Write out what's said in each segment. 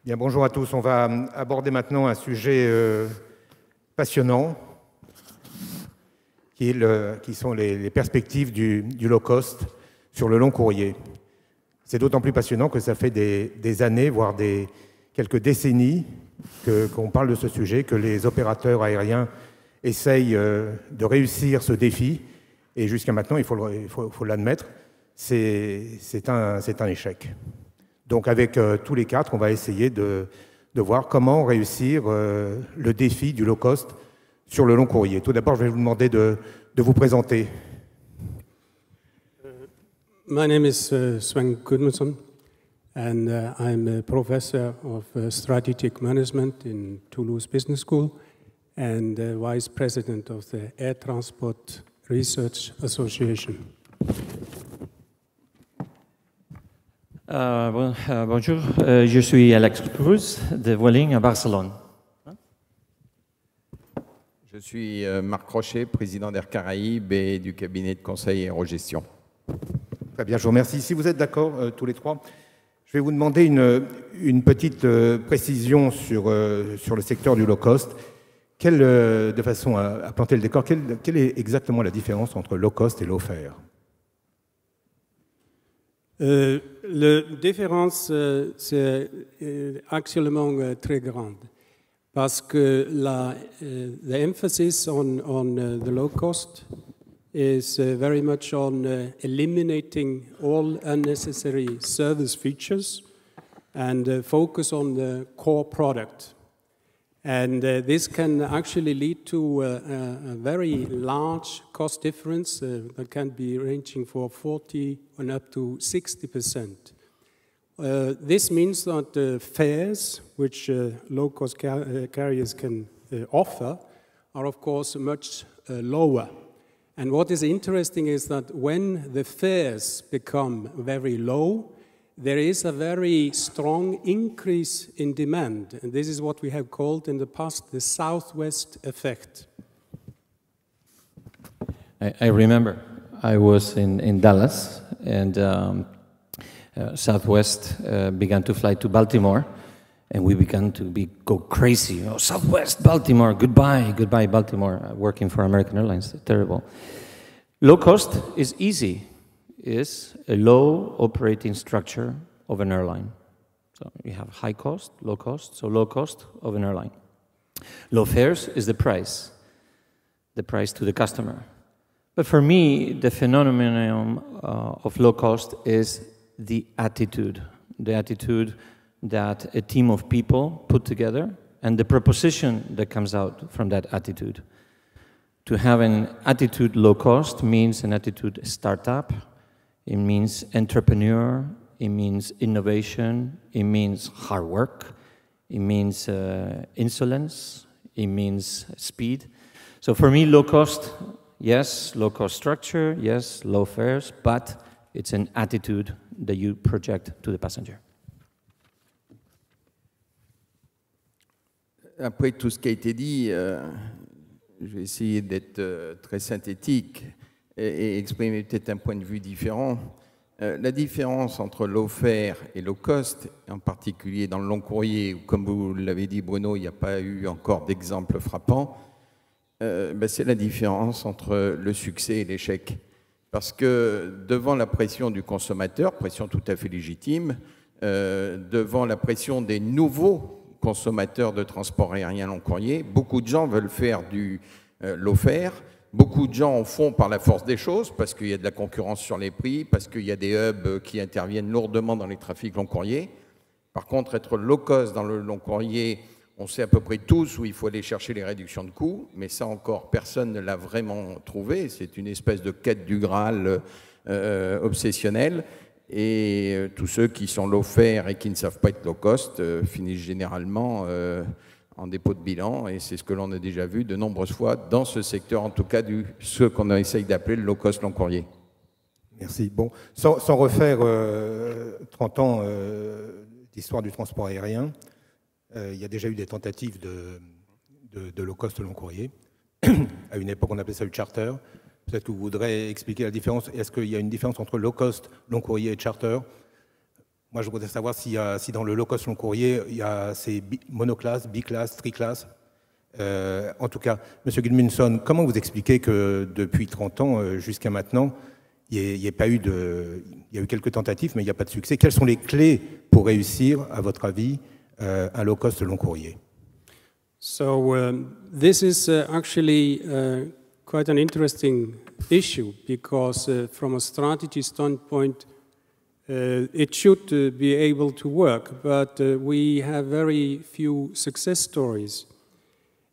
Bien, bonjour à tous. On va aborder maintenant un sujet passionnant, qui sont les perspectives du low cost sur le long courrier. C'est d'autant plus passionnant que ça fait des années, voire quelques décennies qu'on parle de ce sujet, que les opérateurs aériens essayent de réussir ce défi. Et jusqu'à maintenant, il faut l'admettre, c'est un échec. Donc avec tous les quatre, on va essayer de voir comment réussir le défi du low cost sur le long courrier. Tout d'abord, je vais vous demander de vous présenter. My name is Sveinn Gudmundsson, and I'm a professor of strategic management in Toulouse Business School and vice-président of the Air Transport Research Association. Bonjour, je suis Alex Cruz de Vueling à Barcelone. Je suis Marc Rochet, président d'Air Caraïbes et du cabinet de conseil Aérogestion. Très bien, je vous remercie. Si vous êtes d'accord, tous les trois, je vais vous demander une petite précision sur le secteur du low cost. De façon à planter le décor, quelle est exactement la différence entre low cost et low fare? La différence, c'est actuellement très grande parce que the emphasis on the low cost is very much on eliminating all unnecessary service features and focus on the core product. And this can actually lead to a very large cost difference that can be ranging for 40 and up to 60%. This means that fares, which low-cost carriers can offer, are of course much lower. And what is interesting is that when the fares become very low, there is a very strong increase in demand. And this is what we have called in the past the Southwest effect. I remember I was in Dallas, and Southwest began to fly to Baltimore, and we began to go crazy. Oh, Southwest, Baltimore, goodbye Baltimore, working for American Airlines, terrible. Low cost is easy. Is a low operating structure of an airline. So we have high cost, so low cost of an airline. Low fares is the price to the customer. But for me, the phenomenon of low cost is the attitude that a team of people put together and the proposition that comes out from that attitude. To have an attitude low cost means an attitude startup. It means entrepreneur, it means innovation, it means hard work, it means insolence, it means speed. So for me, low cost, yes, low cost structure, yes, low fares, but it's an attitude that you project to the passenger. Après tout ce qui a été dit, je vais essayer d'être très synthétique et exprimer peut-être un point de vue différent. La différence entre low fare et low cost, en particulier dans le long courrier, où, comme vous l'avez dit Bruno, il n'y a pas eu encore d'exemple frappant, c'est la différence entre le succès et l'échec. Parce que devant la pression du consommateur, pression tout à fait légitime, devant la pression des nouveaux consommateurs de transport aérien long courrier, beaucoup de gens veulent faire du low fare. Beaucoup de gens en font par la force des choses, parce qu'il y a de la concurrence sur les prix, parce qu'il y a des hubs qui interviennent lourdement dans les trafics long courrier. Par contre, être low cost dans le long courrier, on sait à peu près tous où il faut aller chercher les réductions de coûts, mais ça encore, personne ne l'a vraiment trouvé. C'est une espèce de quête du Graal obsessionnelle. Et tous ceux qui sont low fare et qui ne savent pas être low cost finissent généralement en dépôt de bilan, et c'est ce que l'on a déjà vu de nombreuses fois dans ce secteur, en tout cas ce qu'on essaye d'appeler le low cost long courrier. Merci. Bon, sans refaire 30 ans d'histoire du transport aérien, il y a déjà eu des tentatives de low cost long courrier. À une époque, on appelait ça le charter. Peut-être que vous voudrez expliquer la différence. Est-ce qu'il y a une différence entre low cost long courrier et charter? Moi, je voudrais savoir si dans le low-cost long courrier, il y a ces monoclasses, biclasses, triclasses. En tout cas, M. Gudmundsson, comment vous expliquez que depuis 30 ans jusqu'à maintenant, il y a eu quelques tentatives, mais il n'y a pas de succès. Quelles sont les clés pour réussir, à votre avis, un low-cost long courrier? So this is actually quite an interesting issue because from a strategy standpoint, it should be able to work, but we have very few success stories.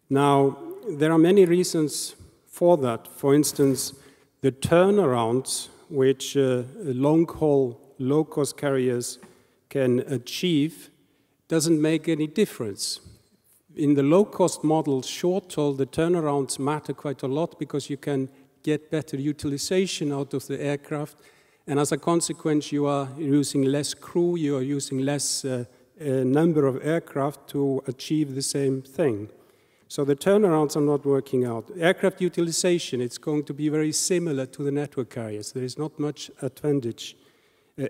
Now, there are many reasons for that. For instance, the turnarounds which long-haul, low-cost carriers can achieve doesn't make any difference. In the low-cost model, short-haul, the turnarounds matter quite a lot because you can get better utilization out of the aircraft, and as a consequence, you are using less crew, you are using less number of aircraft to achieve the same thing. So the turnarounds are not working out. Aircraft utilization, it's going to be very similar to the network carriers. There is not much advantage.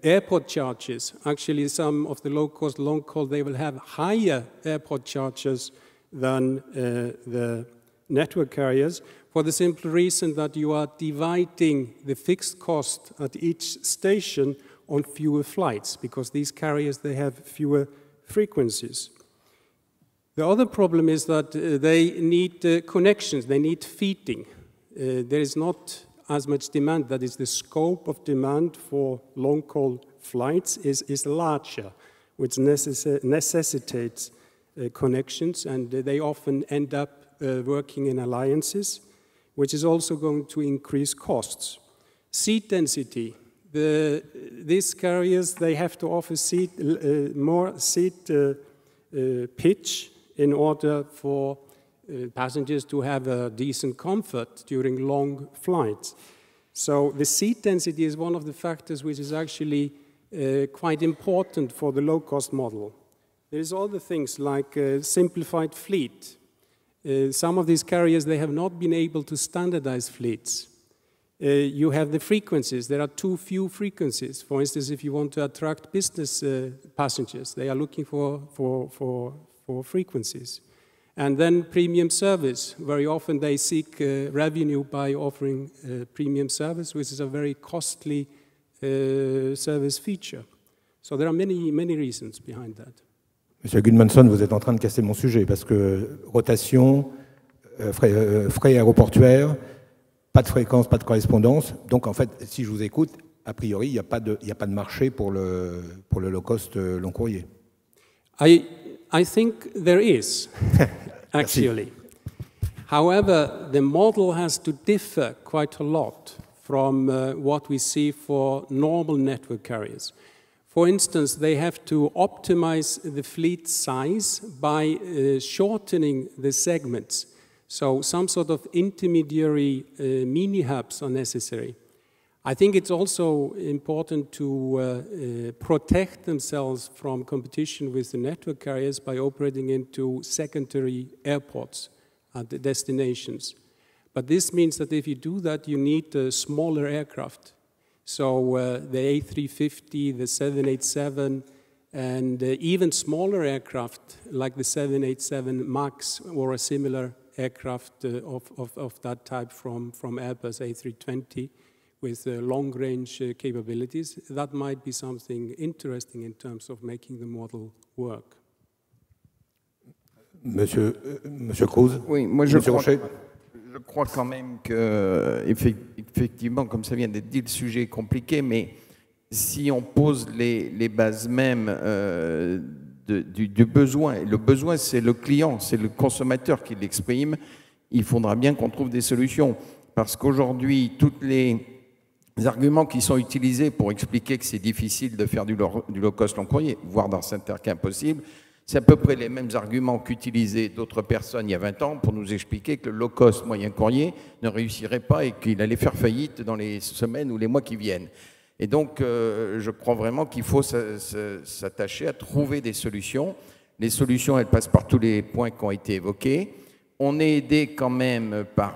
Airport charges, actually some of the low-cost, long-haul, they will have higher airport charges than the network carriers for the simple reason that you are dividing the fixed cost at each station on fewer flights because these carriers, they have fewer frequencies. The other problem is that they need connections, they need feeding. There is not as much demand, that is the scope of demand for long-haul flights is larger, which necessitates connections, and they often end up working in alliances, which is also going to increase costs. Seat density. These carriers, they have to offer more seat pitch in order for passengers to have a decent comfort during long flights. So the seat density is one of the factors which is actually quite important for the low-cost model. There is other things like simplified fleet. Some of these carriers, they have not been able to standardize fleets. You have the frequencies. There are too few frequencies. For instance, if you want to attract business passengers, they are looking for frequencies. And then premium service. Very often they seek revenue by offering premium service, which is a very costly service feature. So there are many reasons behind that. Monsieur Gudmundsson, vous êtes en train de casser mon sujet parce que rotation, frais aéroportuaires, pas de fréquence, pas de correspondance. Donc en fait, si je vous écoute, a priori, il n'y a pas de marché pour le low-cost long courrier. I think there is, actually. However, the model has to differ quite a lot from what we see for normal network carriers. For instance, they have to optimize the fleet size by shortening the segments. So some sort of intermediary mini-hubs are necessary. I think it's also important to protect themselves from competition with the network carriers by operating into secondary airports at the destinations. But this means that if you do that, you need a smaller aircraft. So the A350, the 787, and even smaller aircraft like the 787 MAX or a similar aircraft of that type from Airbus A320 with long-range capabilities, that might be something interesting in terms of making the model work. Monsieur Cruz, oui, moi je crois quand même que, effectivement, comme ça vient d'être dit, le sujet est compliqué, mais si on pose les bases mêmes du besoin, et le besoin c'est le client, c'est le consommateur qui l'exprime, il faudra bien qu'on trouve des solutions. Parce qu'aujourd'hui, tous les arguments qui sont utilisés pour expliquer que c'est difficile de faire du low-cost long courrier, voire dans certains cas impossible, c'est à peu près les mêmes arguments qu'utilisaient d'autres personnes il y a 20 ans pour nous expliquer que le low-cost moyen courrier ne réussirait pas et qu'il allait faire faillite dans les semaines ou les mois qui viennent. Et donc, je crois vraiment qu'il faut s'attacher à trouver des solutions. Les solutions, elles passent par tous les points qui ont été évoqués. On est aidé quand même par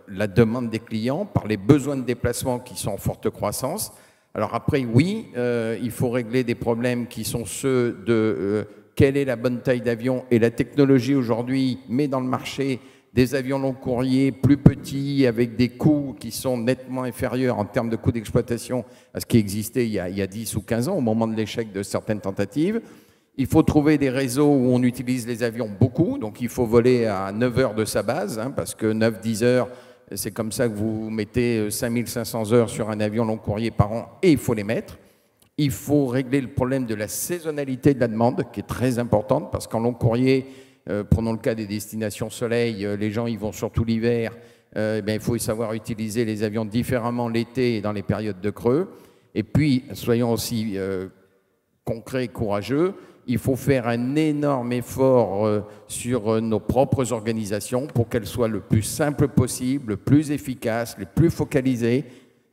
la demande des clients, par les besoins de déplacement qui sont en forte croissance. Alors après, oui, il faut régler des problèmes qui sont ceux de quelle est la bonne taille d'avion, et la technologie aujourd'hui met dans le marché des avions long courrier plus petits avec des coûts qui sont nettement inférieurs en termes de coûts d'exploitation à ce qui existait il y a 10 ou 15 ans au moment de l'échec de certaines tentatives. Il faut trouver des réseaux où on utilise les avions beaucoup, donc il faut voler à 9 heures de sa base, hein, parce que 9-10 heures, c'est comme ça que vous mettez 5500 heures sur un avion long courrier par an, et il faut les mettre. Il faut régler le problème de la saisonnalité de la demande, qui est très importante, parce qu'en long courrier, prenons le cas des destinations soleil, les gens y vont surtout l'hiver, il faut savoir utiliser les avions différemment l'été et dans les périodes de creux. Et puis, soyons aussi concrets et courageux, il faut faire un énorme effort sur nos propres organisations pour qu'elles soient le plus simple possible, le plus efficaces, les plus focalisées.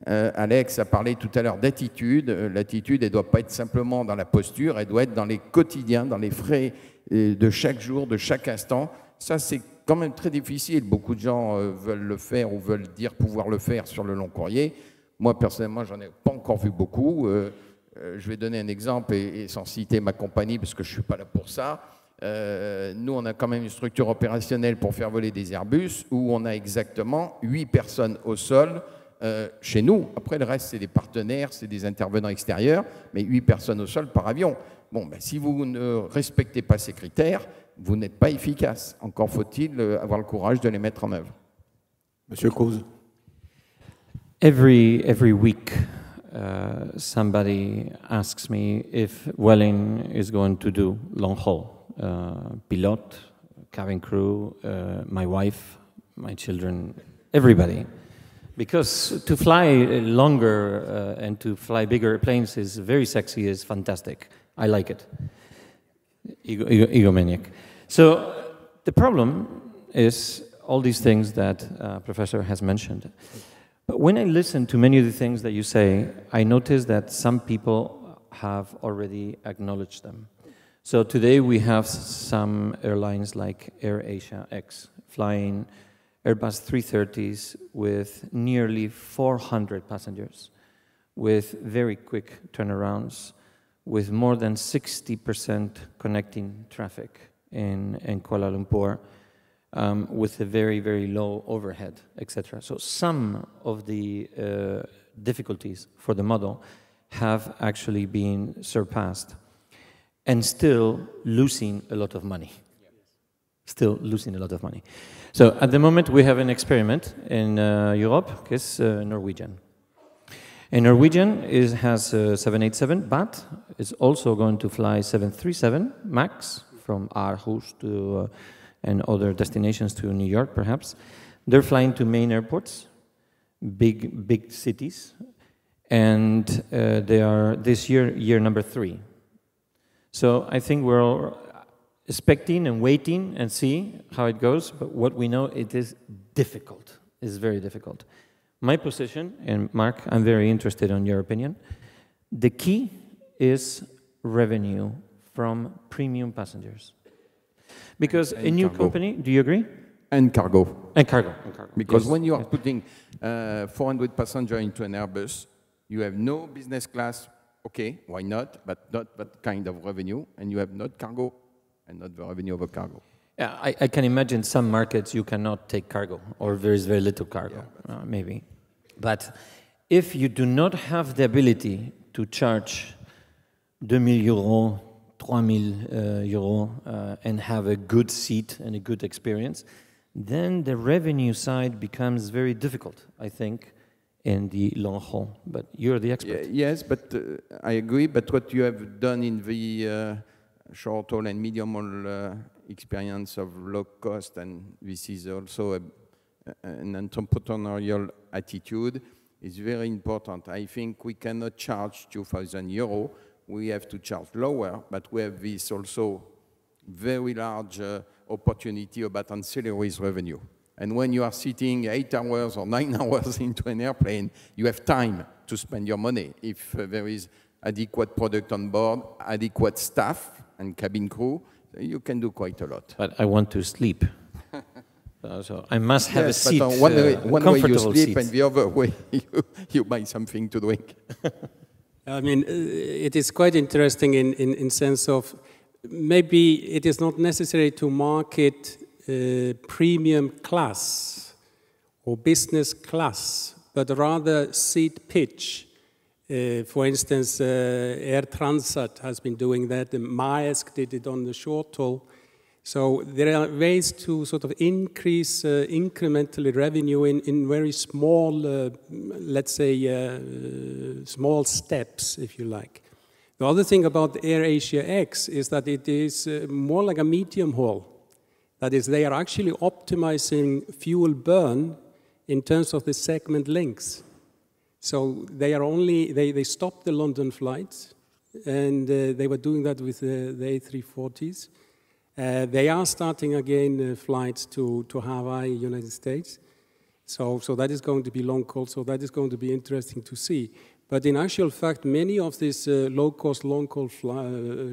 Alex a parlé tout à l'heure d'attitude. L'attitude, elle ne doit pas être simplement dans la posture, elle doit être dans les quotidiens, dans les frais de chaque jour, de chaque instant. Ça, c'est quand même très difficile. Beaucoup de gens veulent le faire ou veulent dire pouvoir le faire sur le long courrier. Moi, personnellement, j'en ai pas encore vu beaucoup. Je vais donner un exemple, et sans citer ma compagnie, parce que je ne suis pas là pour ça. Nous, on a quand même une structure opérationnelle pour faire voler des Airbus, où on a exactement 8 personnes au sol chez nous. Après, le reste, c'est des partenaires, c'est des intervenants extérieurs, mais 8 personnes au sol par avion. Bon, si vous ne respectez pas ces critères, vous n'êtes pas efficace. Encore faut-il avoir le courage de les mettre en œuvre. Monsieur Cruz. Every week, somebody asks me if Vueling is going to do long haul. Pilot, cabin crew, my wife, my children, everybody. Because to fly longer and to fly bigger planes is very sexy, is fantastic. I like it. Egomaniac. So the problem is all these things that Professor has mentioned. But when I listen to many of the things that you say, I notice that some people have already acknowledged them. So today we have some airlines like AirAsia X flying Airbus 330s with nearly 400 passengers, with very quick turnarounds, with more than 60% connecting traffic in Kuala Lumpur, with a very, very low overhead, etc. So some of the difficulties for the model have actually been surpassed, and still losing a lot of money. Still losing a lot of money. So at the moment we have an experiment in Europe, is Norwegian. And Norwegian has 787, but is also going to fly 737 MAX from Aarhus to and other destinations to New York, perhaps. They're flying to main airports, big cities, and they are this year number 3. So I think we're all expecting and waiting and see how it goes, but what we know, it is difficult. It's very difficult. My position, and Marc, I'm very interested in your opinion, the key is revenue from premium passengers. Because a new company, do you agree? And cargo. And cargo. Because when you are putting 400 passengers into an Airbus, you have no business class, okay, why not, but not that kind of revenue, and you have not cargo, and not the revenue of a cargo. Yeah, I can imagine some markets you cannot take cargo, or there is very little cargo, maybe. But if you do not have the ability to charge 2,000 euros, 3,000 euros, and have a good seat and a good experience, then the revenue side becomes very difficult, I think, in the long haul. But you're the expert. Yes, but I agree. But what you have done in the short haul and medium haul experience of low cost, and this is also an entrepreneurial attitude, is very important. I think we cannot charge 2,000 euros. We have to charge lower, but we have this also very large opportunity about ancillaries revenue. And when you are sitting 8 hours or 9 hours into an airplane, you have time to spend your money. If there is adequate product on board, adequate staff and cabin crew, you can do quite a lot. But I want to sleep. So I must have a seat, one way you sleep seat. and the other way you buy something to drink. I mean, it is quite interesting in sense of maybe it is not necessary to market premium class or business class, but rather seat pitch. For instance, Air Transat has been doing that, and Maersk did it on the short haul. So there are ways to sort of increase incrementally revenue in very small, let's say, small steps, if you like. The other thing about AirAsia X is that it is more like a medium haul. That is, they are actually optimizing fuel burn in terms of the segment links. So they are only, they stopped the London flights, and they were doing that with the A340s. They are starting again flights to Hawaii, United States. So that is going to be long haul, so that is going to be interesting to see. But in actual fact, many of these low-cost, long-haul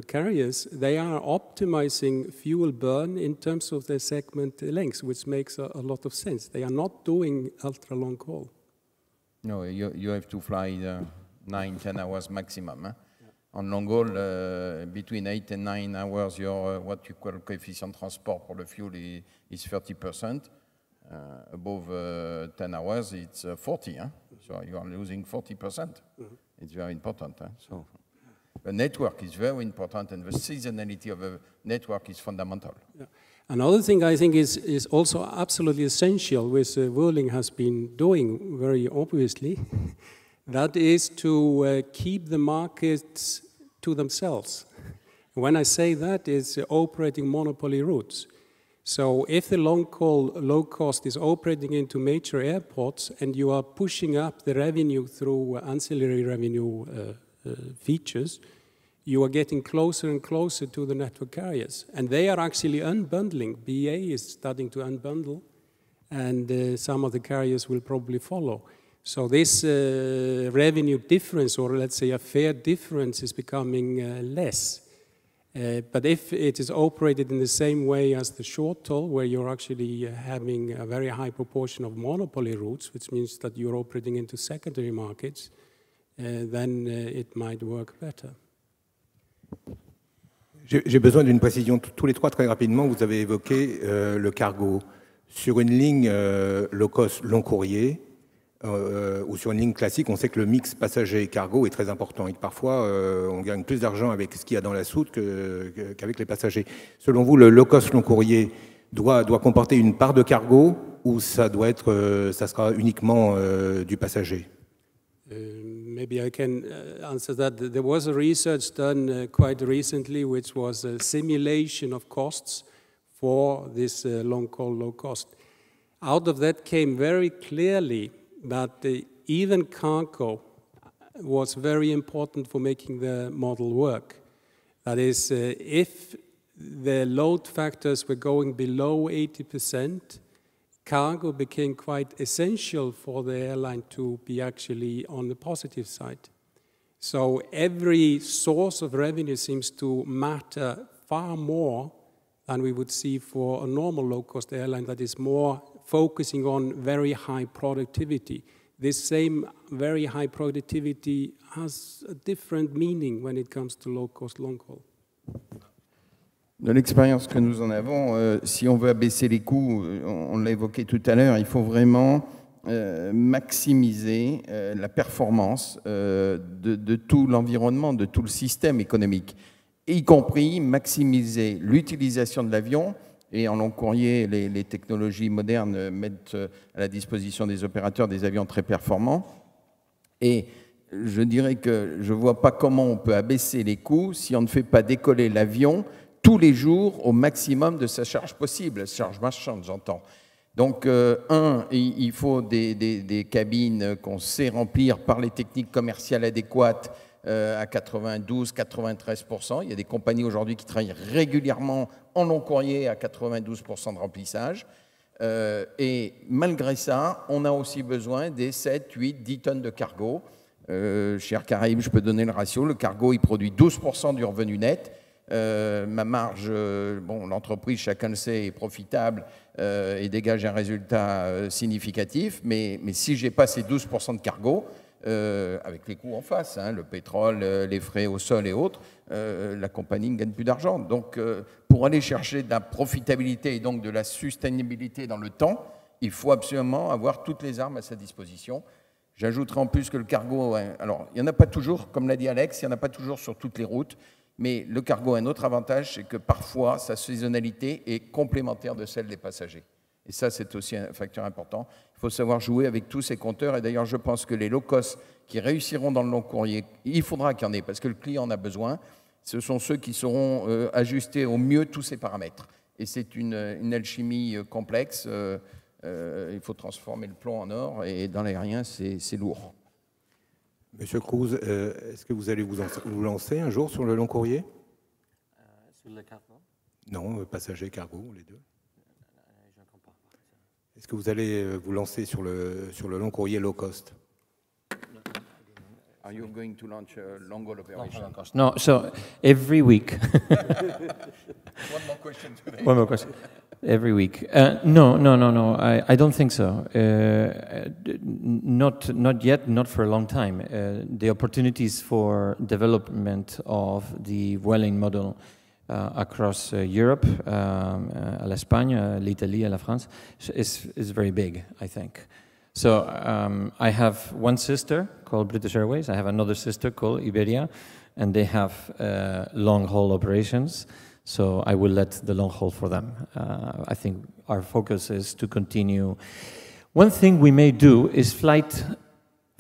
carriers, they are optimizing fuel burn in terms of their segment lengths, which makes a lot of sense. They are not doing ultra-long haul. No, you have to fly 9-10 hours maximum. Huh? Yeah. On long haul, between 8 and 9 hours, your what you call coefficient transport for the fuel is 30%. Above 10 hours, it's 40. Huh? So you are losing 40%. It's very important. Huh? So the network is very important, and the seasonality of a network is fundamental. Yeah. Another thing I think is also absolutely essential, which Vueling has been doing very obviously, that is to keep the markets to themselves. When I say that, it's operating monopoly routes. So if the long-haul, low-cost is operating into major airports and you are pushing up the revenue through ancillary revenue features, you are getting closer and closer to the network carriers. And they are actually unbundling. BA is starting to unbundle, and some of the carriers will probably follow. So this revenue difference, or let's say a fair difference, is becoming less. But if it is operated in the same way as the short haul, where you're actually having a very high proportion of monopoly routes, which means that you're operating into secondary markets, then it might work better. J'ai besoin d'une précision. Tous les trois, très rapidement, vous avez évoqué le cargo. Sur une ligne low cost, long courrier, ou sur une ligne classique, on sait que le mix passager et cargo est très important et que parfois on gagne plus d'argent avec ce qu'il y a dans la soute qu'avec les passagers. Selon vous, le low cost long courrier doit comporter une part de cargo ou ça sera uniquement du passager? Maybe I can answer that. There was a research done quite recently, which was a simulation of costs for this long-haul, low-cost. Out of that came very clearly that even cargo was very important for making the model work. That is, if the load factors were going below 80%, cargo became quite essential for the airline to be actually on the positive side. So every source of revenue seems to matter far more than we would see for a normal low-cost airline that is more focusing on very high productivity. This same very high productivity has a different meaning when it comes to low-cost long-haul. De l'expérience que nous en avons, si on veut abaisser les coûts, on l'a évoqué tout à l'heure, il faut vraiment maximiser la performance de tout l'environnement, de tout le système économique, y compris maximiser l'utilisation de l'avion. Et en long courrier, les technologies modernes mettent à la disposition des opérateurs des avions très performants. Et je dirais que je ne vois pas comment on peut abaisser les coûts si on ne fait pas décoller l'avion tous les jours au maximum de sa charge possible, charge marchande, j'entends. Donc, il faut des cabines qu'on sait remplir par les techniques commerciales adéquates à 92-93%. Il y a des compagnies aujourd'hui qui travaillent régulièrement en long courrier à 92% de remplissage. Et malgré ça, on a aussi besoin des 7, 8, 10 tonnes de cargo. Chez Caraïbes, je peux donner le ratio. Le cargo, il produit 12% du revenu net. Ma marge, bon, l'entreprise, chacun le sait, est profitable et dégage un résultat significatif, mais si je n'ai pas ces 12% de cargo, avec les coûts en face, hein, le pétrole, les frais au sol et autres, la compagnie ne gagne plus d'argent. Donc, pour aller chercher de la profitabilité et donc de la sustainabilité dans le temps, il faut absolument avoir toutes les armes à sa disposition. J'ajouterai en plus que le cargo, alors il n'y en a pas toujours, comme l'a dit Alex, il n'y en a pas toujours sur toutes les routes, mais le cargo a un autre avantage, c'est que parfois sa saisonnalité est complémentaire de celle des passagers. Et ça, c'est aussi un facteur important. Il faut savoir jouer avec tous ces compteurs. Et d'ailleurs, je pense que les low-cost qui réussiront dans le long courrier, il faudra qu'il y en ait, parce que le client en a besoin, ce sont ceux qui sauront ajuster au mieux tous ces paramètres. Et c'est une alchimie complexe. Il faut transformer le plomb en or, et dans l'aérien, c'est lourd. Monsieur Cruz, est-ce que vous allez vous lancer un jour sur le long courrier? Sur le cargo? Non, passager, cargo, les deux. Est-ce que vous allez vous lancer sur le long courrier low cost? Are you going to launch a long-haul operation? No, so every week. One more question today. One more question. Every week. No. I don't think so. Not yet, not for a long time. The opportunities for development of the Vueling model across Europe, l'Espagne, l'Italie, and la France, is very big, I think. So I have one sister called British Airways. I have another sister called Iberia, and they have long-haul operations. So I will let the long haul for them. I think our focus is to continue. One thing we may do is fly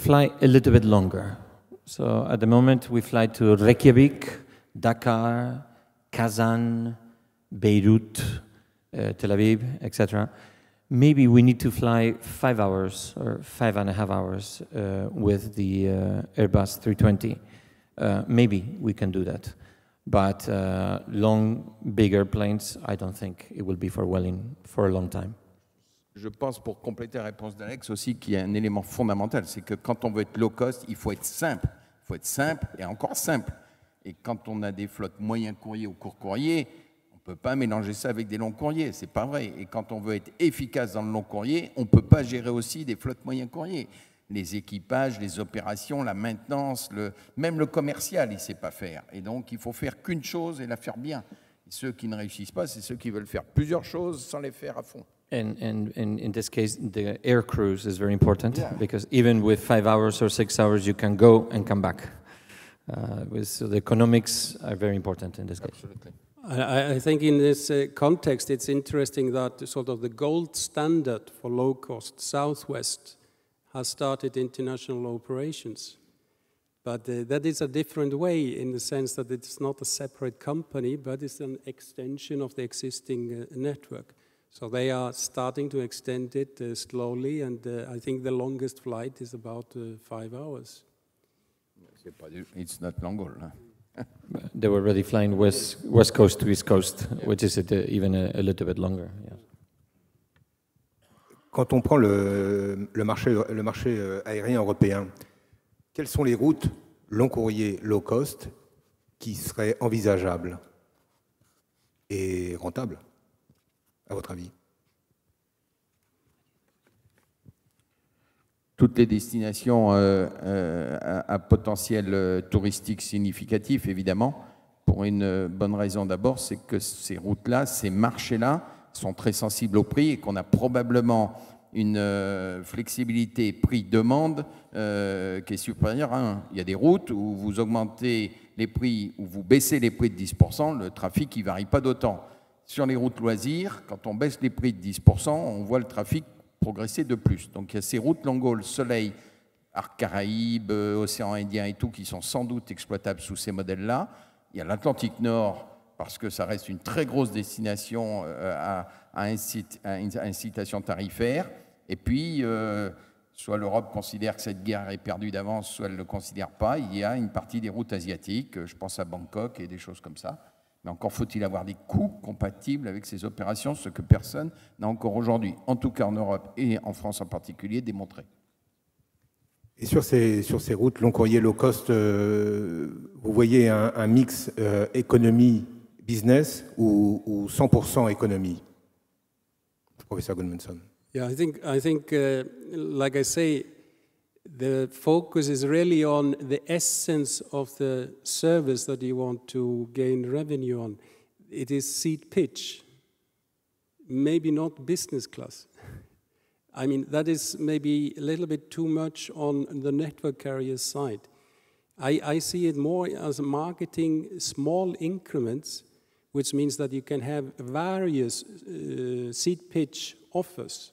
a little bit longer. So at the moment we fly to Reykjavik, Dakar, Kazan, Beirut, Tel Aviv, etc. Maybe we need to fly 5 hours or 5.5 hours with the Airbus 320. Maybe we can do that. But long, bigger planes, I don't think it will be for Vueling for a long time. Je pense, pour compléter la réponse d'Alex aussi, qu'il y a un élément fondamental, c'est que quand on veut être low cost, il faut être simple. Il faut être simple et encore simple. Et quand on a des flottes moyen courrier ou court courrier, on ne peut pas mélanger ça avec des longs courriers, c'est pas vrai. Et quand on veut être efficace dans le long courrier, on ne peut pas gérer aussi des flottes moyen courrier. Les équipages, les opérations, la maintenance, même le commercial, il ne sait pas faire. Et donc, il faut faire qu'une chose et la faire bien. Et ceux qui ne réussissent pas, c'est ceux qui veulent faire plusieurs choses sans les faire à fond. And in this case, the air cruise is very important, because even with 5 hours or 6 hours, you can go and come back. So the economics are very important in this case. Absolutely. I think in this context, it's interesting that sort of the gold standard for low-cost Southwest has started international operations. But that is a different way in the sense that it's not a separate company, but it's an extension of the existing network. So they are starting to extend it slowly, and I think the longest flight is about 5 hours. It's not long haul. Huh? They were already flying west coast to east coast, which is even a little bit longer. Yeah. Quand on prend le marché aérien européen, quelles sont les routes long courrier low cost qui seraient envisageables et rentables, à votre avis? Toutes les destinations à potentiel touristique significatif, évidemment, pour une bonne raison d'abord, c'est que ces routes-là, ces marchés-là, sont très sensibles au prix et qu'on a probablement une flexibilité prix-demande qui est supérieure à 1. Il y a des routes où vous augmentez les prix, où vous baissez les prix de 10%, le trafic ne varie pas d'autant. Sur les routes loisirs, quand on baisse les prix de 10%, on voit le trafic progresser de plus. Donc il y a ces routes long haul, Soleil, Arc Caraïbes, Océan Indien et tout, qui sont sans doute exploitables sous ces modèles-là. Il y a l'Atlantique Nord, parce que ça reste une très grosse destination à incitation tarifaire. Et puis, soit l'Europe considère que cette guerre est perdue d'avance, soit elle ne le considère pas. Il y a une partie des routes asiatiques, je pense à Bangkok et des choses comme ça. Mais encore faut-il avoir des coûts compatibles avec ces opérations, ce que personne n'a encore aujourd'hui, en tout cas en Europe et en France en particulier, démontré. Et sur ces routes long courrier low cost, vous voyez un mix économie-business ou 100% économie? Professeur Gudmundsson. Yeah, I think like I say, The focus is really on the essence of the service that you want to gain revenue on. It is seat pitch, maybe not business class. I mean, that is maybe a little bit too much on the network carrier side. I see it more as marketing small increments, which means that you can have various seat pitch offers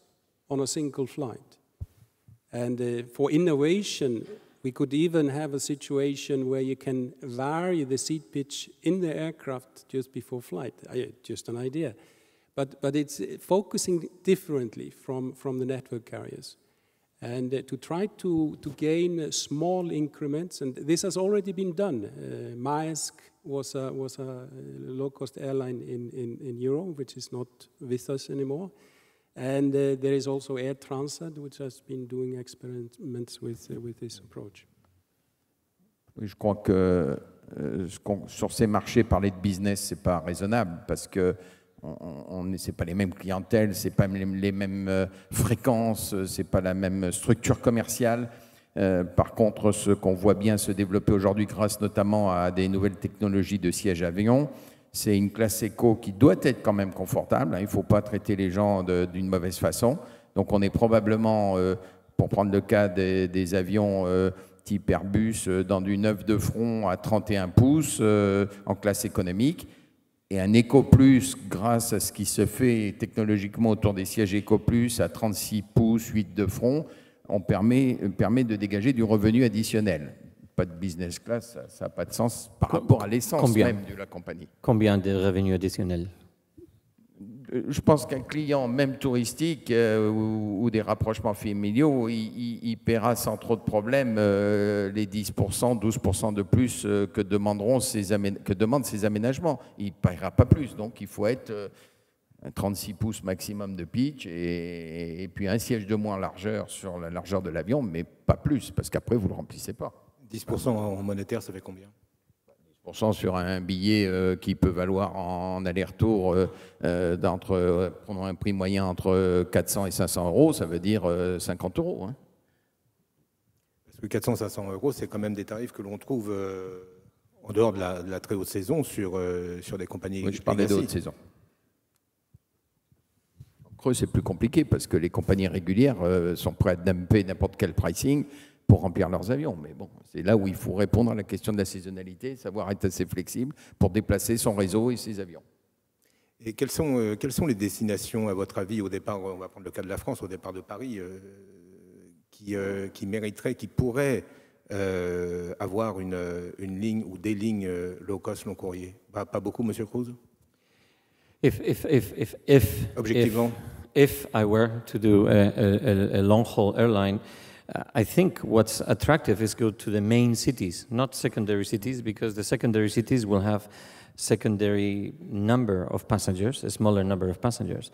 on a single flight. And for innovation, we could even have a situation where you can vary the seat pitch in the aircraft just before flight. Just an idea. But it's focusing differently from the network carriers. And to try to gain small increments, and this has already been done. Maersk was a low-cost airline in Europe, which is not with us anymore. And there is also Air Transat, which has been doing experiments with this approach. Oui, je crois que sur ces marchés, parler de business, c'est pas raisonnable parce que c'est pas les mêmes clientèles, c'est pas les mêmes fréquences, c'est pas la même structure commerciale. Par contre, ce qu'on voit bien se développer aujourd'hui, grâce notamment à des nouvelles technologies de siège avion, c'est une classe éco qui doit être quand même confortable. Il ne faut pas traiter les gens d'une mauvaise façon. Donc on est probablement, pour prendre le cas des avions type Airbus, dans du 9 de front à 31 pouces en classe économique. Et un Eco Plus, grâce à ce qui se fait technologiquement autour des sièges Eco Plus à 36 pouces, 8 de front, on permet de dégager du revenu additionnel. Pas de business class, ça n'a pas de sens par rapport à l'essence même de la compagnie. Combien de revenus additionnels? Je pense qu'un client, même touristique ou des rapprochements familiaux, il paiera sans trop de problèmes les 10%, 12% de plus que demandent ces aménagements. Il ne paiera pas plus, donc il faut être 36 pouces maximum de pitch et puis un siège de moins largeur sur la largeur de l'avion, mais pas plus, parce qu'après vous ne le remplissez pas. 10% en monétaire, ça fait combien? 10% sur un billet qui peut valoir en aller-retour, prenons un prix moyen entre 400 et 500 euros, ça veut dire 50 euros. Hein. Parce que 400-500 euros, c'est quand même des tarifs que l'on trouve en dehors de la très haute saison sur des compagnies. Oui, je parlais de haute saison. En Creux, c'est plus compliqué parce que les compagnies régulières sont prêtes à dumper n'importe quel pricing pour remplir leurs avions. Mais bon, c'est là où il faut répondre à la question de la saisonnalité, savoir être assez flexible pour déplacer son réseau et ses avions. Et quelles sont les destinations, à votre avis, au départ, on va prendre le cas de la France, au départ de Paris, qui mériteraient, qui pourraient avoir une ligne ou des lignes low-cost, long-courrier? Pas beaucoup, Monsieur Cruz? Objectivement. If I were to do a long-haul airline, I think what's attractive is go to the main cities, not secondary cities, because the secondary cities will have secondary number of passengers, a smaller number of passengers.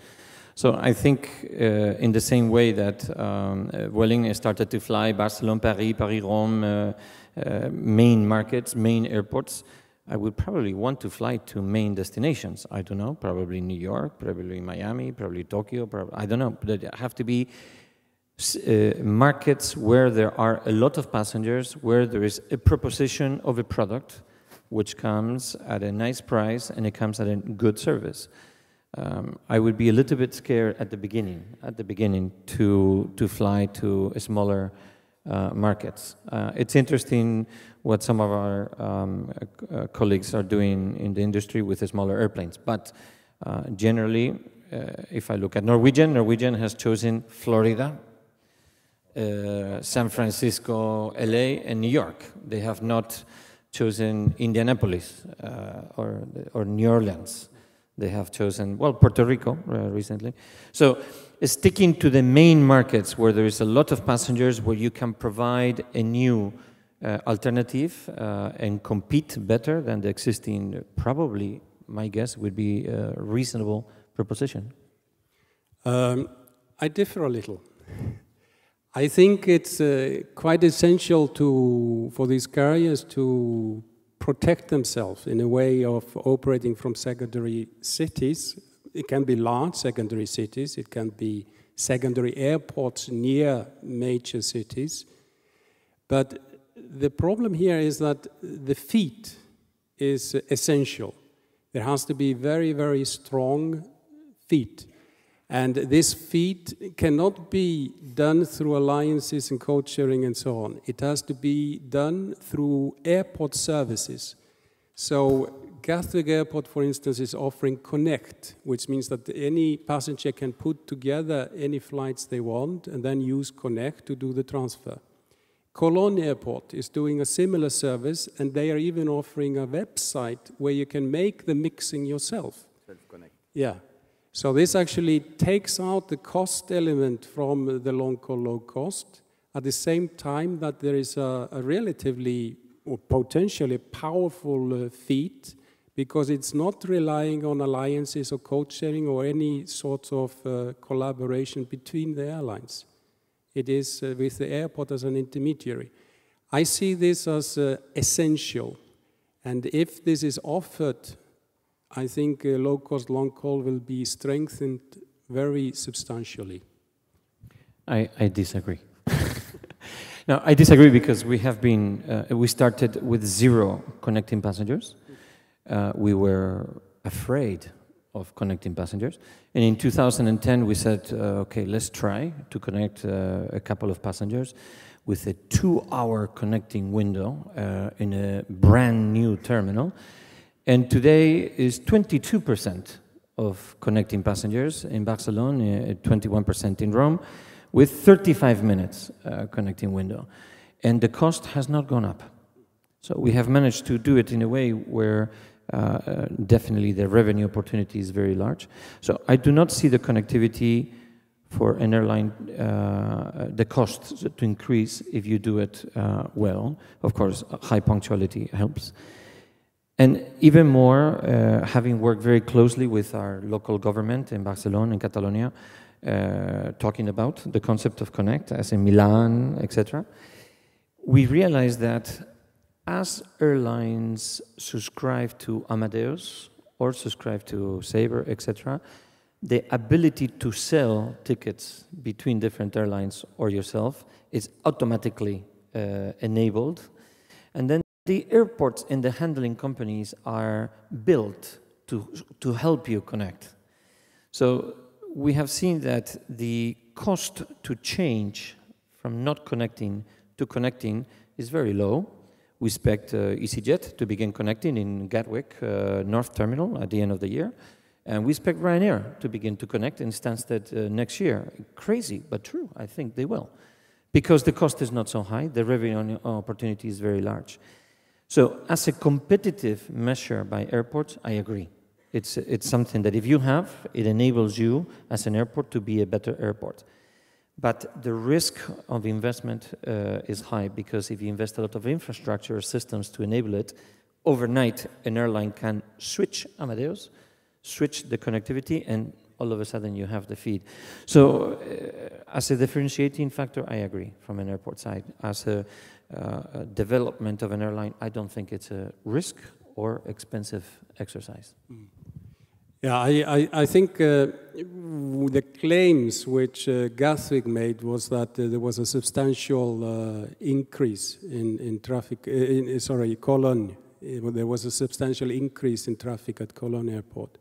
So I think in the same way that Vueling started to fly Barcelona, Paris, Paris-Rome, main markets, main airports, I would probably want to fly to main destinations. I don't know, probably New York, probably Miami, probably Tokyo, I don't know, but they have to be markets where there are a lot of passengers, where there is a proposition of a product which comes at a nice price and it comes at a good service. I would be a little bit scared at the beginning to fly to smaller markets. It's interesting what some of our colleagues are doing in the industry with the smaller airplanes, but generally, if I look at Norwegian has chosen Florida, San Francisco, LA, and New York. They have not chosen Indianapolis or New Orleans. They have chosen, well, Puerto Rico recently. So sticking to the main markets where there is a lot of passengers, where you can provide a new alternative and compete better than the existing, probably, my guess, would be a reasonable proposition. I differ a little. I think it's quite essential for these carriers to protect themselves in a way of operating from secondary cities. It can be large secondary cities, it can be secondary airports near major cities. But the problem here is that the feet is essential. There has to be very, very strong feet. And this feet cannot be done through alliances and code-sharing and so on. It has to be done through airport services. So Gatwick Airport, for instance, is offering Connect, which means that any passenger can put together any flights they want and then use Connect to do the transfer. Cologne Airport is doing a similar service, and they are even offering a website where you can make the mixing yourself. Self-connect. Yeah. So this actually takes out the cost element from the long-haul low cost, at the same time that there is a relatively or potentially powerful feat, because it's not relying on alliances or code-sharing or any sort of collaboration between the airlines. It is with the airport as an intermediary. I see this as essential, and if this is offered, I think low-cost long-haul will be strengthened very substantially. I disagree. No, I disagree because we have been, we started with 0 connecting passengers. We were afraid of connecting passengers. And in 2010, we said, okay, let's try to connect a couple of passengers with a 2-hour connecting window in a brand new terminal. And today is 22% of connecting passengers in Barcelona, 21% in Rome, with 35 minutes connecting window. And the cost has not gone up. So we have managed to do it in a way where definitely the revenue opportunity is very large. So I do not see the connectivity for an airline, the cost to increase if you do it well. Of course, high punctuality helps. And even more, having worked very closely with our local government in Barcelona and Catalonia, talking about the concept of Connect, as in Milan, etc., we realized that as airlines subscribe to Amadeus or subscribe to Sabre, etc., the ability to sell tickets between different airlines or yourself is automatically enabled. And then the airports and the handling companies are built to help you connect. So we have seen that the cost to change from not connecting to connecting is very low. We expect EasyJet to begin connecting in Gatwick North Terminal at the end of the year. And we expect Ryanair to begin to connect in Stansted next year. Crazy, but true. I think they will. Because the cost is not so high, the revenue opportunity is very large. So as a competitive measure by airports, I agree. It's something that if you have, it enables you as an airport to be a better airport. But the risk of investment is high, because if you invest a lot of infrastructure systems to enable it, overnight an airline can switch Amadeus, switch the connectivity, and all of a sudden you have the feed. So as a differentiating factor, I agree from an airport side. As a development of an airline, I don't think it's a risk or expensive exercise. Yeah, I think the claims which Gatwick made was that there was a substantial increase in traffic, Cologne. There was a substantial increase in traffic at Cologne Airport.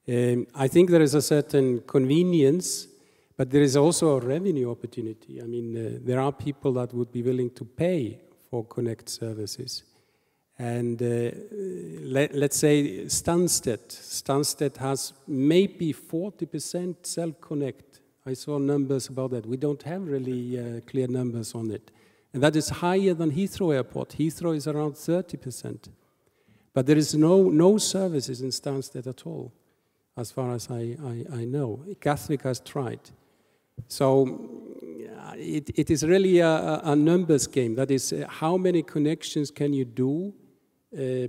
I think there is a certain convenience, but there is also a revenue opportunity. I mean, there are people that would be willing to pay for Connect services. And let's say Stansted has maybe 40% self-connect. I saw numbers about that. We don't have really clear numbers on it. And that is higher than Heathrow Airport. Heathrow is around 30%. But there is no services in Stansted at all, as far as I know. Gatwick has tried. So it is really a numbers game. That is, how many connections can you do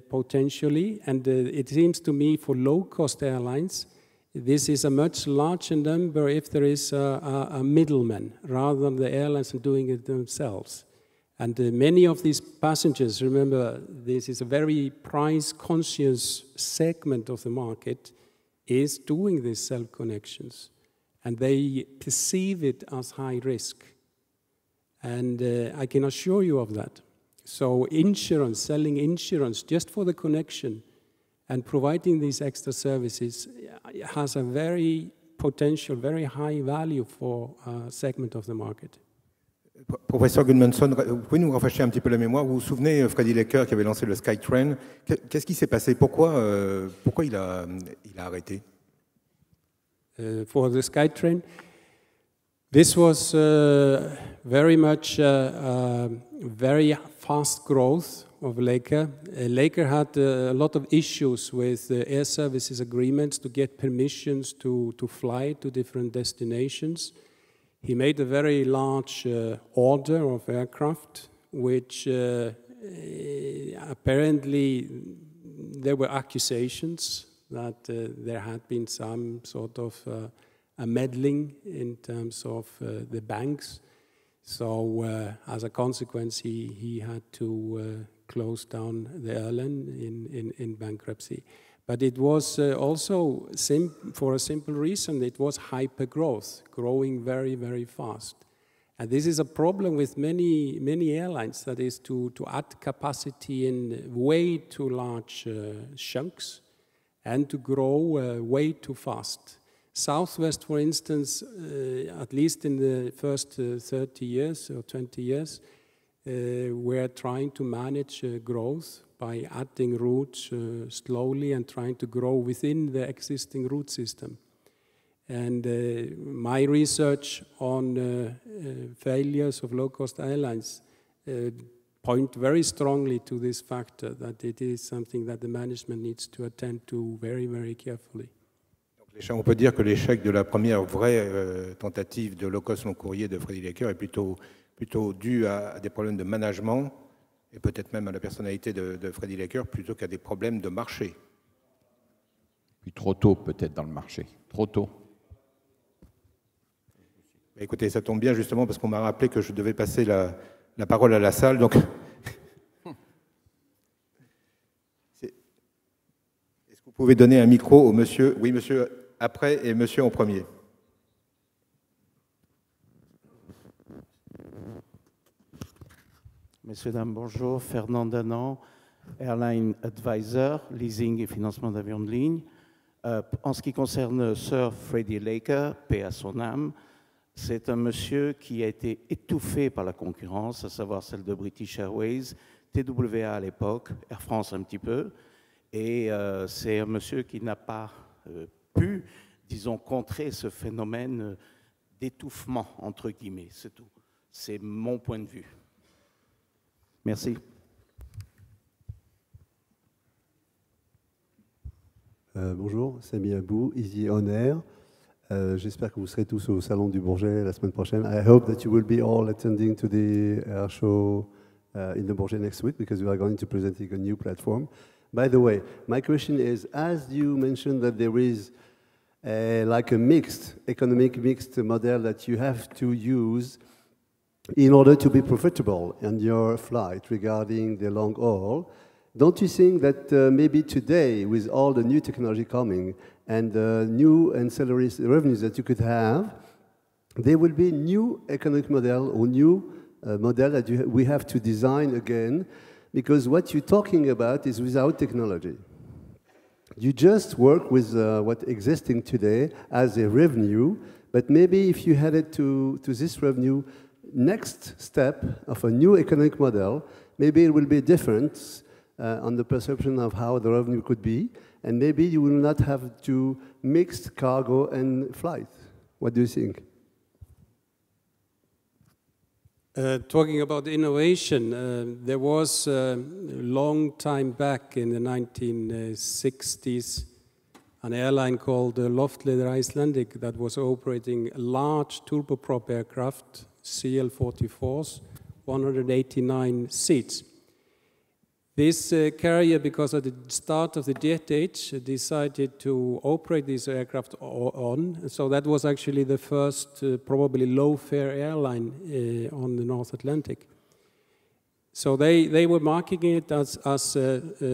potentially? And it seems to me for low-cost airlines, this is a much larger number if there is a middleman, rather than the airlines doing it themselves. And many of these passengers, remember, this is a very price-conscious segment of the market, is doing these self-connections. And they perceive it as high risk. And I can assure you of that. So insurance, selling insurance just for the connection and providing these extra services has a very potential, very high value for a segment of the market. Professeur Gudmundsson, vous pouvez nous rafraîchir un petit peu la mémoire? Vous vous souvenez, Freddy Laker qui avait lancé le SkyTrain, qu'est-ce qui s'est passé? Pourquoi il a arrêté? For the SkyTrain, this was very much very fast growth of Laker. Laker had a lot of issues with air services agreements to get permissions to fly to different destinations. He made a very large order of aircraft, which apparently there were accusations that there had been some sort of a meddling in terms of the banks. So as a consequence, he had to close down the airline in bankruptcy. But it was also, for a simple reason, it was hyper-growth, growing very, very fast. And this is a problem with many airlines, that is to add capacity in way too large chunks and to grow way too fast. Southwest, for instance, at least in the first 30 years or 20 years, were trying to manage growth by adding routes slowly and trying to grow within the existing route system. And my research on failures of low-cost airlines point very strongly to this factor, that it is something that the management needs to attend to very, very carefully. On peut dire que l'échec de la première vraie tentative de low-cost long-courrier de Freddy Laker est plutôt dû à des problèmes de management et peut-être même à la personnalité de Freddy Laker plutôt qu'à des problèmes de marché. Puis trop tôt peut-être dans le marché, trop tôt. Écoutez, ça tombe bien justement parce qu'on m'a rappelé que je devais passer la parole à la salle, donc... Est-ce que vous pouvez donner un micro au monsieur? Oui, monsieur après et monsieur en premier. Messieurs, dames, bonjour. Fernand Danan, Airline Advisor, leasing et financement d'avions de ligne. En ce qui concerne Sir Freddy Laker, paix à son âme, c'est un monsieur qui a été étouffé par la concurrence, à savoir celle de British Airways, TWA à l'époque, Air France un petit peu, et c'est un monsieur qui n'a pas pu, disons, contrer ce phénomène d'étouffement, entre guillemets, c'est tout. C'est mon point de vue. Merci. Bonjour, Sami Abou, Easy On Air. J'espère que vous serez tous au Salon du Bourget la semaine prochaine. I hope that you will be all attending to the air show in the Bourget next week, because we are going to present a new platform. By the way, my question is, as you mentioned that there is like a economic mixed model that you have to use in order to be profitable in your flight regarding the long haul, don't you think that maybe today, with all the new technology coming and the new ancillary revenues that you could have, there will be new economic model or new model that we have to design again, because what you're talking about is without technology. You just work with what existing today as a revenue, but maybe if you headed to this revenue, next step of a new economic model, maybe it will be different on the perception of how the revenue could be, and maybe you will not have to mix cargo and flight. What do you think? Talking about innovation, there was a long time back in the 1960s an airline called Loftleiðir Icelandic that was operating large turboprop aircraft, CL-44s, 189 seats. This carrier, because at the start of the jet age, decided to operate this aircraft on. So that was actually the first probably low-fare airline on the North Atlantic. So they were marketing it as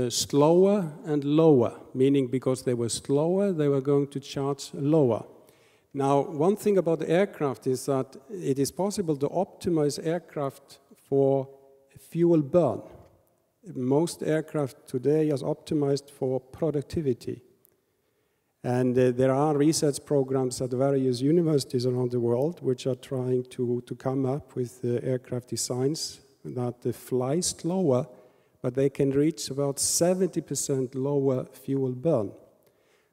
slower and lower, meaning because they were slower, they were going to charge lower. Now, one thing about aircraft is that it is possible to optimize aircraft for fuel burn. Most aircraft today is optimized for productivity. And there are research programs at various universities around the world which are trying to come up with aircraft designs that fly slower, but they can reach about 70% lower fuel burn.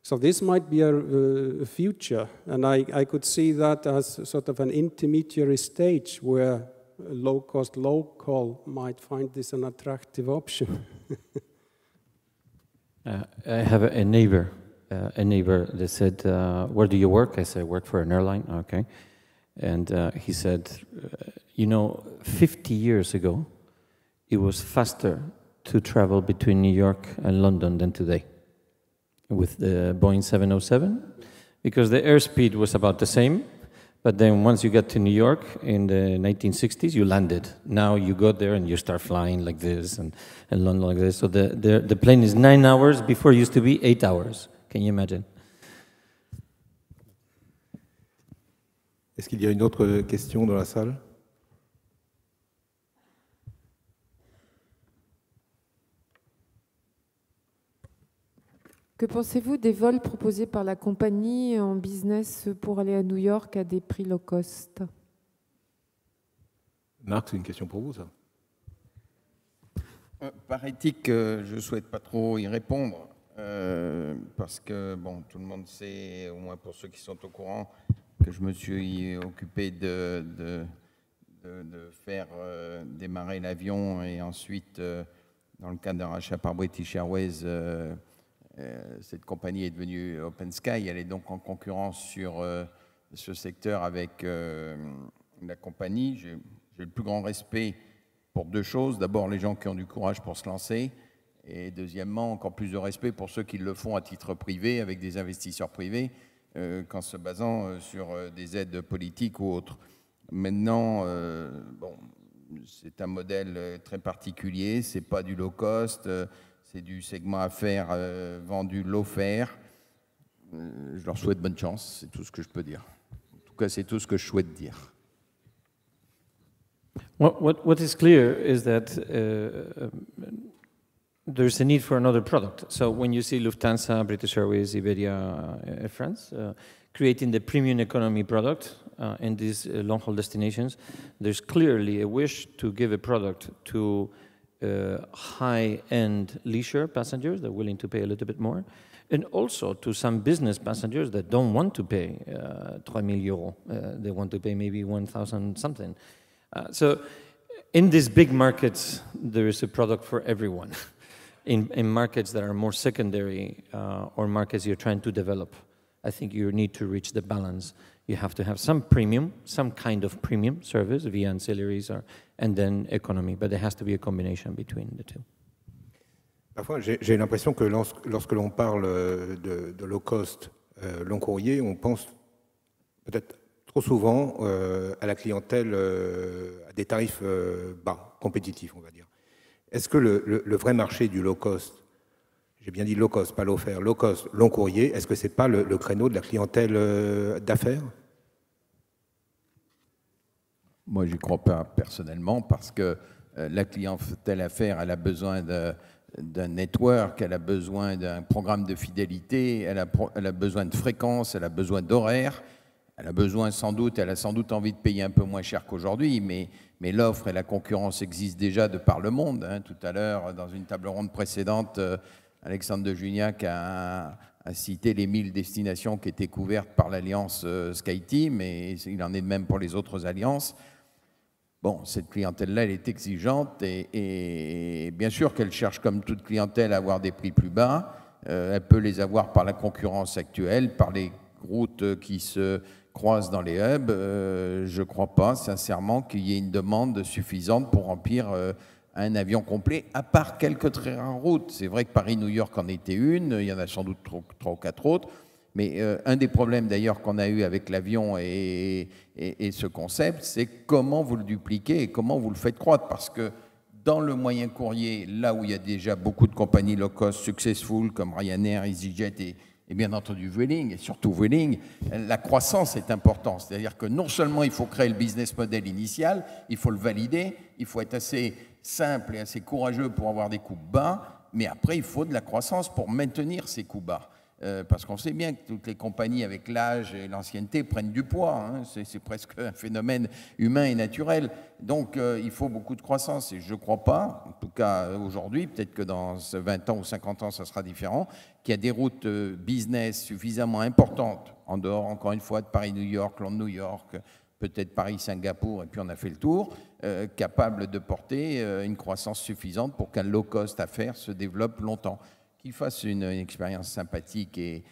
So this might be a future, and I could see that as sort of an intermediary stage where low-cost, local might find this an attractive option. I have a neighbor that said, where do you work? I said, I work for an airline. Okay. And he said, you know, 50 years ago, it was faster to travel between New York and London than today with the Boeing 707, because the airspeed was about the same. But then once you get to New York in the 1960s, you landed. Now you go there and you start flying like this and London like this. So the plane is 9 hours, before it used to be 8 hours. Can you imagine? Est-ce qu'il y a une autre question dans la salle? Que pensez-vous des vols proposés par la compagnie en business pour aller à New York à des prix low cost? Marc, c'est une question pour vous, ça. Par éthique, je ne souhaite pas trop y répondre, parce que bon, tout le monde sait, au moins pour ceux qui sont au courant, que je me suis occupé de faire démarrer l'avion, et ensuite, dans le cadre d'un rachat par British Airways, cette compagnie est devenue Open Sky. Elle est donc en concurrence sur ce secteur avec la compagnie. J'ai le plus grand respect pour deux choses. D'abord, les gens qui ont du courage pour se lancer. Et deuxièmement, encore plus de respect pour ceux qui le font à titre privé, avec des investisseurs privés, qu'en se basant sur des aides politiques ou autres. Maintenant, bon, c'est un modèle très particulier. Ce n'est pas du low cost. C'est du segment affaires vendu low fare. Je leur souhaite bonne chance, c'est tout ce que je peux dire. En tout cas, c'est tout ce que je souhaite dire. What is clear is that there's a need for another product. So when you see Lufthansa, British Airways, Iberia, Air France creating the premium economy product in these long-haul destinations, there's clearly a wish to give a product to high-end leisure passengers that are willing to pay a little bit more, and also to some business passengers that don't want to pay 3,000 euros. They want to pay maybe 1,000 something. So in these big markets, there is a product for everyone. In markets that are more secondary or markets you're trying to develop, I think you need to reach the balance. You have to have some premium, some kind of premium service via ancillaries, and then economy. But there has to be a combination between the two. Parfois, j'ai l'impression que lorsque l'on parle de low cost, long courrier, on pense peut-être trop souvent à la clientèle à des tarifs bas, compétitifs, on va dire. Est-ce que le vrai marché du low cost, j'ai bien dit low cost, pas low fare, low cost, long courrier, est-ce que ce n'est pas le créneau de la clientèle d'affaires? Moi, je n'y crois pas personnellement, parce que la clientèle affaires, elle a besoin d'un network, elle a besoin d'un programme de fidélité, elle a besoin de fréquence, elle a besoin d'horaire, elle a sans doute envie de payer un peu moins cher qu'aujourd'hui, mais l'offre et la concurrence existent déjà de par le monde. Hein. Tout à l'heure, dans une table ronde précédente, Alexandre de Juniac a cité les 1000 destinations qui étaient couvertes par l'alliance SkyTeam, et il en est de même pour les autres alliances. Bon, cette clientèle-là, elle est exigeante, et bien sûr qu'elle cherche, comme toute clientèle, à avoir des prix plus bas. Elle peut les avoir par la concurrence actuelle, par les routes qui se croisent dans les hubs. Je ne crois pas, sincèrement, qu'il y ait une demande suffisante pour remplir un avion complet, à part quelques très rares routes. C'est vrai que Paris-New York en était une, il y en a sans doute 3 ou 4 autres. Mais un des problèmes d'ailleurs qu'on a eu avec l'avion et ce concept, c'est comment vous le dupliquez et comment vous le faites croître. Parce que dans le moyen courrier, là où il y a déjà beaucoup de compagnies low cost successful comme Ryanair, EasyJet et bien entendu Vueling, et surtout Vueling, la croissance est importante. C'est-à-dire que non seulement il faut créer le business model initial, il faut le valider, il faut être assez simple et assez courageux pour avoir des coûts bas, mais après il faut de la croissance pour maintenir ces coûts bas. Parce qu'on sait bien que toutes les compagnies avec l'âge et l'ancienneté prennent du poids, hein. C'est presque un phénomène humain et naturel. Donc il faut beaucoup de croissance et je ne crois pas, en tout cas aujourd'hui, peut-être que dans 20 ans ou 50 ans ça sera différent, qu'il y a des routes business suffisamment importantes, en dehors encore une fois de Paris-New York, Londres-New York, peut-être Paris-Singapour et puis on a fait le tour, capables de porter une croissance suffisante pour qu'un low-cost affaires se développe longtemps. Qu'il fasse une expérience sympathique et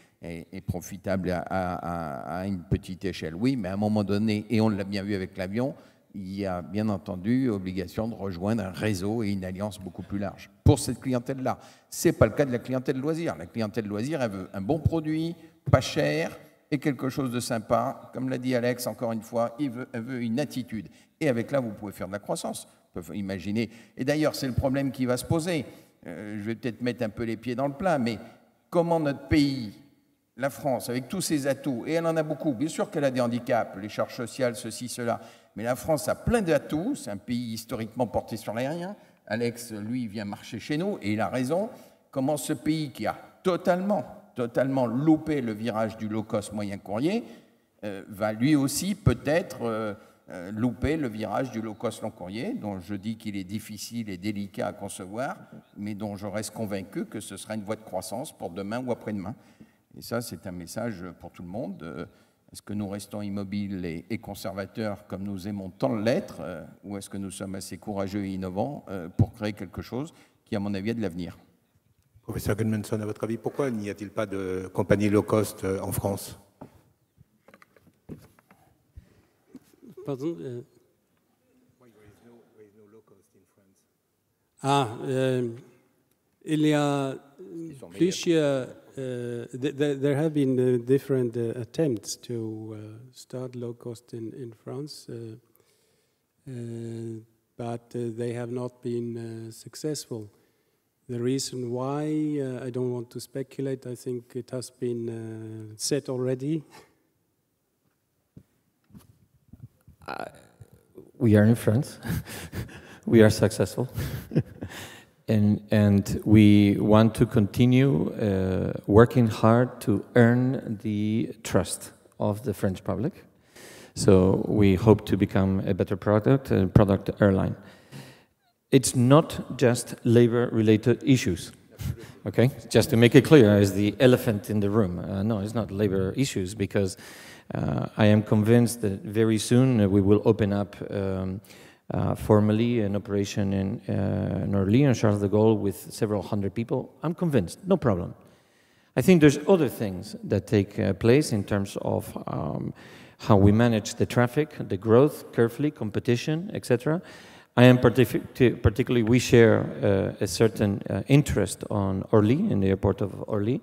profitable à une petite échelle. Oui, mais à un moment donné, et on l'a bien vu avec l'avion, il y a bien entendu obligation de rejoindre un réseau et une alliance beaucoup plus large. Pour cette clientèle-là, ce n'est pas le cas de la clientèle loisir. La clientèle loisir, elle veut un bon produit, pas cher, et quelque chose de sympa. Comme l'a dit Alex, encore une fois, elle veut une attitude. Et avec là, vous pouvez faire de la croissance. Vous pouvez imaginer. Et d'ailleurs, c'est le problème qui va se poser. Je vais peut-être mettre un peu les pieds dans le plat, mais comment notre pays, la France, avec tous ses atouts, et elle en a beaucoup, bien sûr qu'elle a des handicaps, les charges sociales, ceci, cela, mais la France a plein d'atouts, c'est un pays historiquement porté sur l'aérien. Alex, lui, vient marcher chez nous, et il a raison. Comment ce pays qui a totalement loupé le virage du low-cost moyen courrier va lui aussi peut-être louper le virage du low-cost long courrier, dont je dis qu'il est difficile et délicat à concevoir, mais dont je reste convaincu que ce sera une voie de croissance pour demain ou après-demain. Et ça, c'est un message pour tout le monde. Est-ce que nous restons immobiles et conservateurs comme nous aimons tant l'être, ou est-ce que nous sommes assez courageux et innovants pour créer quelque chose qui, à mon avis, a de l'avenir? Professeur Gudmundsson, à votre avis, pourquoi n'y a-t-il pas de compagnie low-cost en France? Pardon, il y a plusieurs. There have been different attempts to start low cost in France, but they have not been successful. The reason why, I don't want to speculate. I think it has been said already. We are in France. We are successful. and we want to continue working hard to earn the trust of the French public. So we hope to become a better product airline. It's not just labor-related issues. Okay, just to make it clear, as the elephant in the room. No, it's not labor issues, because I am convinced that very soon we will open up formally an operation in Orly, Charles de Gaulle, with several hundred people. I'm convinced, no problem. I think there's other things that take place in terms of how we manage the traffic, the growth, carefully, competition, etc. I am particularly, we share a certain interest on Orly, in the airport of Orly.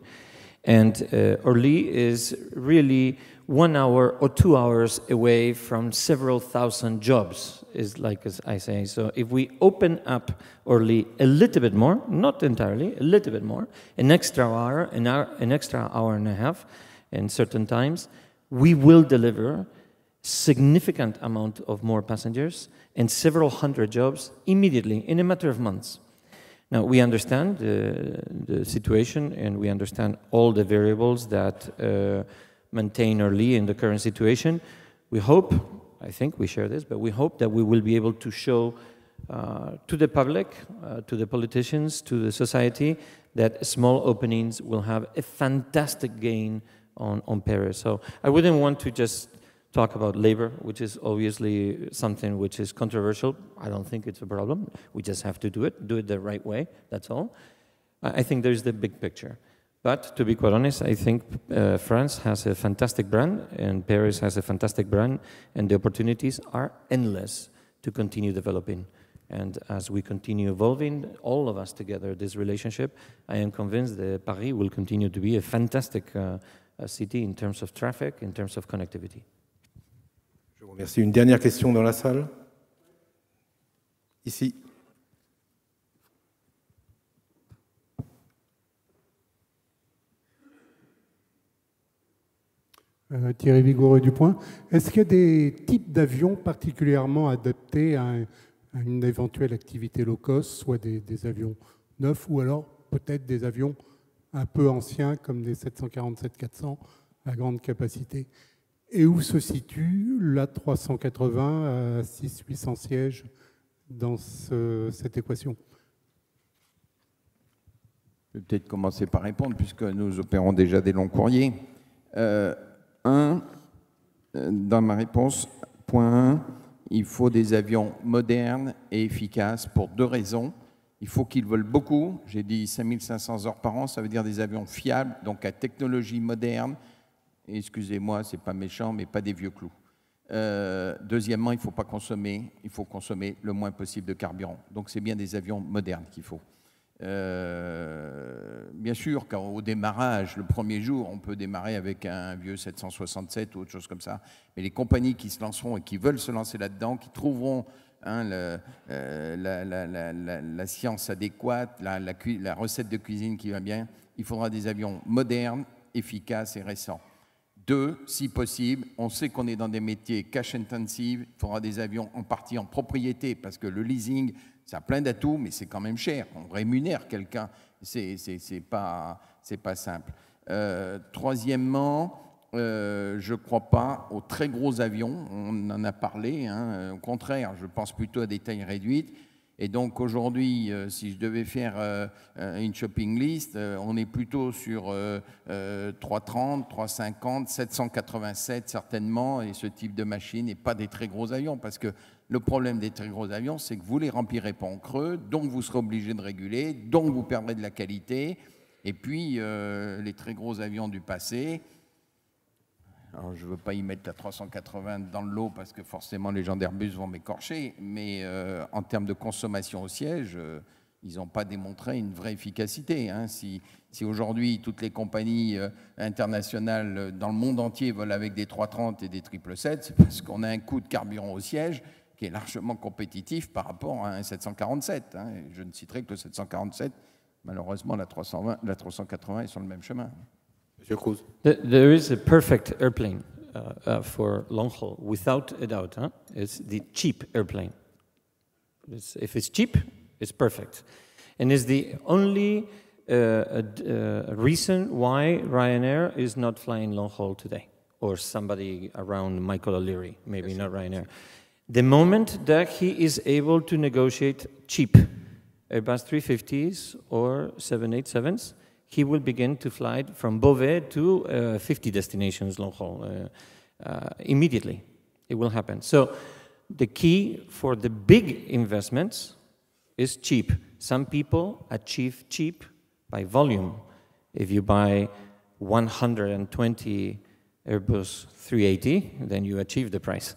And Orly is really 1 hour or 2 hours away from several thousand jobs, is like as I say. So if we open up Orly a little bit more, not entirely, a little bit more, an extra hour and a half in certain times, we will deliver significant amount of more passengers and several hundred jobs immediately in a matter of months. Now, we understand the situation, and we understand all the variables that maintain Orly in the current situation. We hope, I think we share this, but we hope that we will be able to show to the public, to the politicians, to the society, that small openings will have a fantastic gain on Paris. So I wouldn't want to just talk about labor, which is obviously something which is controversial. I don't think it's a problem. We just have to do it the right way, that's all. I think there's the big picture. But to be quite honest, I think France has a fantastic brand, and Paris has a fantastic brand, and the opportunities are endless to continue developing. And as we continue evolving, all of us together, this relationship, I am convinced that Paris will continue to be a fantastic city in terms of traffic, in terms of connectivity. Je vous remercie. Une dernière question dans la salle. Ici. Thierry Vigoureux du Point. Est-ce qu'il y a des types d'avions particulièrement adaptés à une éventuelle activité low cost, soit des avions neufs ou alors peut-être des avions un peu anciens comme des 747-400 à grande capacité? Et où se situe l'A380 à 600-800 sièges dans cette équation? Je vais peut-être commencer par répondre, puisque nous opérons déjà des longs courriers. Dans ma réponse, point 1, il faut des avions modernes et efficaces pour 2 raisons. Il faut qu'ils volent beaucoup. J'ai dit 5500 heures par an, ça veut dire des avions fiables, donc à technologie moderne. Et excusez-moi, c'est pas méchant, mais pas des vieux clous. Deuxièmement, il ne faut pas consommer, il faut consommer le moins possible de carburant. Donc c'est bien des avions modernes qu'il faut. Bien sûr, au démarrage, le premier jour, on peut démarrer avec un vieux 767 ou autre chose comme ça. Mais les compagnies qui se lanceront et qui veulent se lancer là-dedans, qui trouveront la science adéquate, la recette de cuisine qui va bien, il faudra des avions modernes, efficaces et récents. 2, si possible, on sait qu'on est dans des métiers cash intensive, il faudra des avions en partie en propriété, parce que le leasing, ça a plein d'atouts, mais c'est quand même cher. On rémunère quelqu'un, c'est pas simple. Troisièmement, je ne crois pas aux très gros avions, on en a parlé, hein, au contraire, je pense plutôt à des tailles réduites. Et donc aujourd'hui, si je devais faire une shopping list, on est plutôt sur 330, 350, 787 certainement, et ce type de machine, et pas des très gros avions, parce que le problème des très gros avions, c'est que vous ne les remplirez pas en creux, donc vous serez obligé de réguler, donc vous perdrez de la qualité. Et puis, les très gros avions du passé, alors je ne veux pas y mettre la 380 dans le lot parce que forcément les gens d'Airbus vont m'écorcher, mais en termes de consommation au siège, ils n'ont pas démontré une vraie efficacité. Hein. Si aujourd'hui toutes les compagnies internationales dans le monde entier volent avec des 330 et des 777, c'est parce qu'on a un coût de carburant au siège qui est largement compétitif par rapport à un 747. Hein. Je ne citerai que le 747. Malheureusement, la 320, la 380 est sur le même chemin. Monsieur Cruz. There is a perfect airplane for long haul, without a doubt. Huh? It's the cheap airplane. If it's cheap, it's perfect. And it's the only reason why Ryanair is not flying long haul today, or somebody around Michael O'Leary, maybe not Ryanair. The moment that he is able to negotiate cheap Airbus 350s or 787s, he will begin to fly from Beauvais to 50 destinations long haul immediately. It will happen. So the key for the big investments is cheap. Some people achieve cheap by volume. If you buy 120 Airbus 380, then you achieve the price,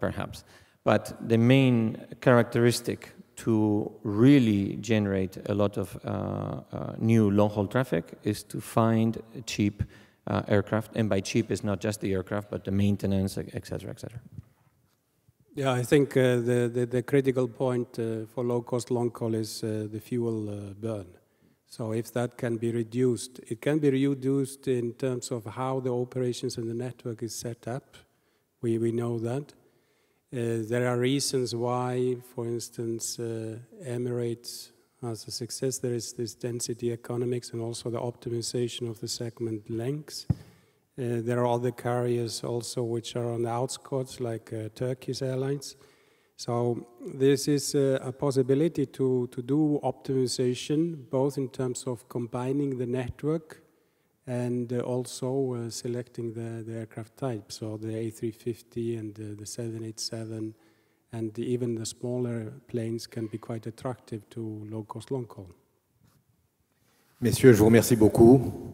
perhaps. But the main characteristic to really generate a lot of new long-haul traffic is to find cheap aircraft, and by cheap is not just the aircraft, but the maintenance, et cetera, et cetera. Yeah, I think the critical point for low-cost long-haul is the fuel burn. So if that can be reduced, it can be reduced in terms of how the operations and the network is set up. We know that. There are reasons why, for instance, Emirates has a success. There is this density economics and also the optimization of the segment lengths. There are other carriers also which are on the outskirts, like Turkish Airlines. So this is a possibility to do optimization, both in terms of combining the network and also selecting the aircraft type. So the A350 and the 787 and even the smaller planes can be quite attractive to low-cost long-haul. Messieurs, je vous remercie beaucoup.